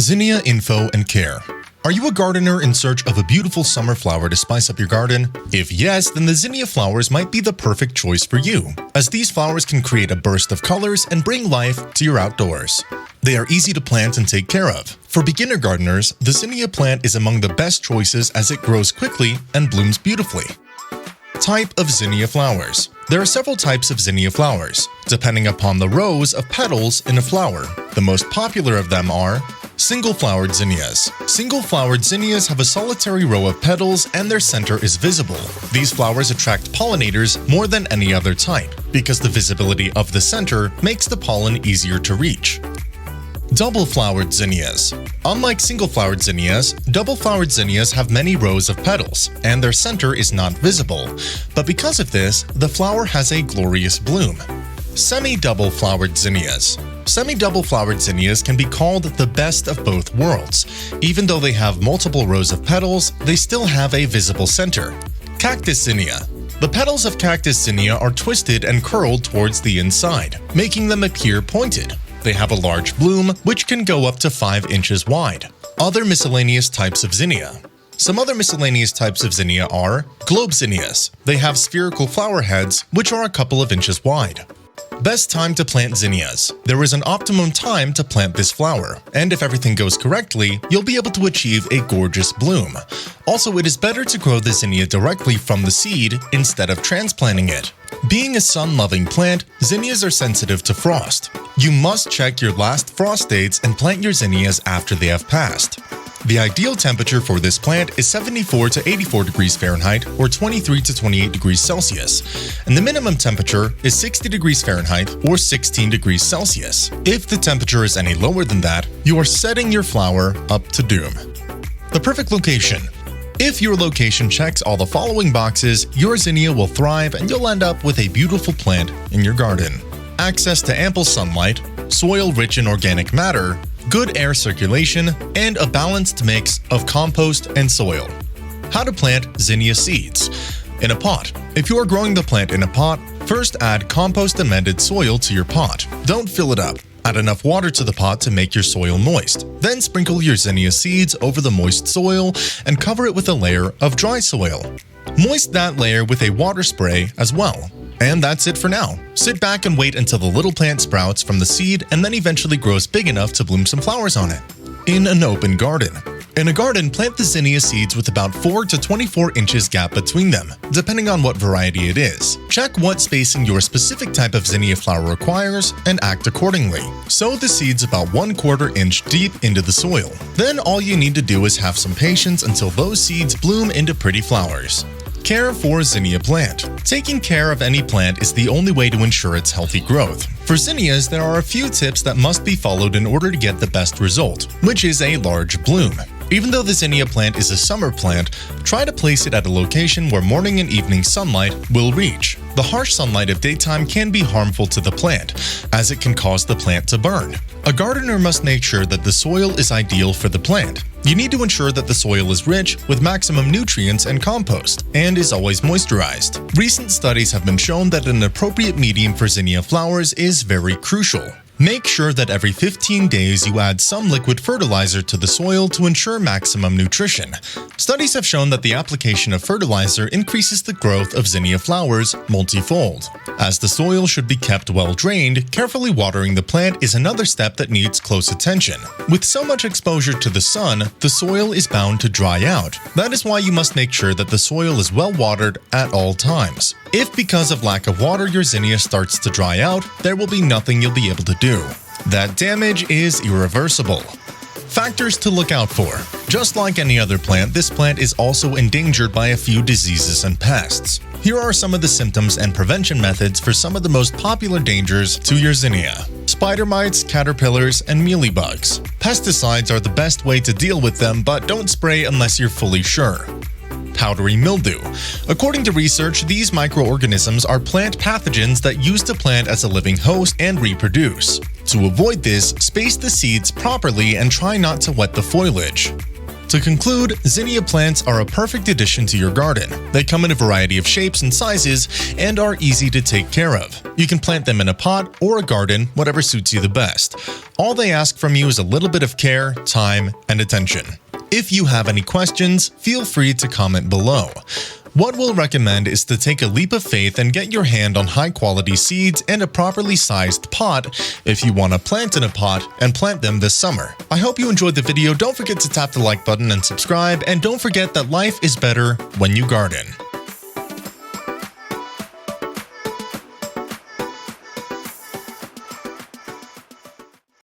Zinnia info and care. Are you a gardener in search of a beautiful summer flower to spice up your garden? If yes, then the Zinnia flowers might be the perfect choice for you, as these flowers can create a burst of colors and bring life to your outdoors. They are easy to plant and take care of. For beginner gardeners, the Zinnia plant is among the best choices as it grows quickly and blooms beautifully. Type of Zinnia flowers. There are several types of Zinnia flowers, depending upon the rows of petals in a flower. The most popular of them are single-flowered zinnias. Single-flowered zinnias have a solitary row of petals and their center is visible. These flowers attract pollinators more than any other type, because the visibility of the center makes the pollen easier to reach. Double-flowered zinnias. Unlike single-flowered zinnias, double-flowered zinnias have many rows of petals, and their center is not visible. But because of this, the flower has a glorious bloom. Semi-double-flowered zinnias. Semi-double-flowered zinnias can be called the best of both worlds. Even though they have multiple rows of petals, they still have a visible center. Cactus zinnia. The petals of cactus zinnia are twisted and curled towards the inside, making them appear pointed. They have a large bloom, which can go up to 5 inches wide. Other miscellaneous types of zinnia. Some other miscellaneous types of zinnia are globe zinnias. They have spherical flower heads, which are a couple of inches wide. Best time to plant zinnias. There is an optimum time to plant this flower, and if everything goes correctly, you'll be able to achieve a gorgeous bloom. Also, it is better to grow the zinnia directly from the seed instead of transplanting it. Being a sun-loving plant, zinnias are sensitive to frost. You must check your last frost dates and plant your zinnias after they have passed. The ideal temperature for this plant is 74 to 84 degrees Fahrenheit or 23 to 28 degrees Celsius, and the minimum temperature is 60 degrees Fahrenheit or 16 degrees Celsius. If the temperature is any lower than that, you are setting your flower up to doom. The perfect location. If your location checks all the following boxes, your zinnia will thrive and you'll end up with a beautiful plant in your garden. Access to ample sunlight, soil rich in organic matter, good air circulation, and a balanced mix of compost and soil. How to plant zinnia seeds. In a pot. If you are growing the plant in a pot, first add compost-amended soil to your pot. Don't fill it up. Add enough water to the pot to make your soil moist. Then sprinkle your zinnia seeds over the moist soil and cover it with a layer of dry soil. Moist that layer with a water spray as well. And that's it for now. Sit back and wait until the little plant sprouts from the seed and then eventually grows big enough to bloom some flowers on it. In an open garden. In a garden, plant the zinnia seeds with about 4 to 24 inches gap between them, depending on what variety it is. Check what spacing your specific type of zinnia flower requires and act accordingly. Sow the seeds about 1/4 inch deep into the soil. Then all you need to do is have some patience until those seeds bloom into pretty flowers. Care for zinnia plant. Taking care of any plant is the only way to ensure its healthy growth. For zinnias, there are a few tips that must be followed in order to get the best result, which is a large bloom. Even though the zinnia plant is a summer plant, try to place it at a location where morning and evening sunlight will reach. The harsh sunlight of daytime can be harmful to the plant, as it can cause the plant to burn. A gardener must make sure that the soil is ideal for the plant. You need to ensure that the soil is rich with maximum nutrients and compost, and is always moisturized. Recent studies have been shown that an appropriate medium for zinnia flowers is very crucial. Make sure that every 15 days you add some liquid fertilizer to the soil to ensure maximum nutrition. Studies have shown that the application of fertilizer increases the growth of zinnia flowers multifold. As the soil should be kept well drained, carefully watering the plant is another step that needs close attention. With so much exposure to the sun, the soil is bound to dry out. That is why you must make sure that the soil is well watered at all times. If because of lack of water your zinnia starts to dry out, there will be nothing you'll be able to do. That damage is irreversible. Factors to look out for. Just like any other plant, this plant is also endangered by a few diseases and pests. Here are some of the symptoms and prevention methods for some of the most popular dangers to your zinnia. Spider mites, caterpillars, and mealybugs. Pesticides are the best way to deal with them, but don't spray unless you're fully sure. Powdery mildew. According to research, these microorganisms are plant pathogens that use the plant as a living host and reproduce. To avoid this, space the seeds properly and try not to wet the foliage. To conclude, Zinnia plants are a perfect addition to your garden. They come in a variety of shapes and sizes and are easy to take care of. You can plant them in a pot or a garden, whatever suits you the best. All they ask from you is a little bit of care, time, and attention. If you have any questions, feel free to comment below. What we'll recommend is to take a leap of faith and get your hand on high-quality seeds and a properly sized pot if you want to plant in a pot and plant them this summer. I hope you enjoyed the video. Don't forget to tap the like button and subscribe, and don't forget that life is better when you garden.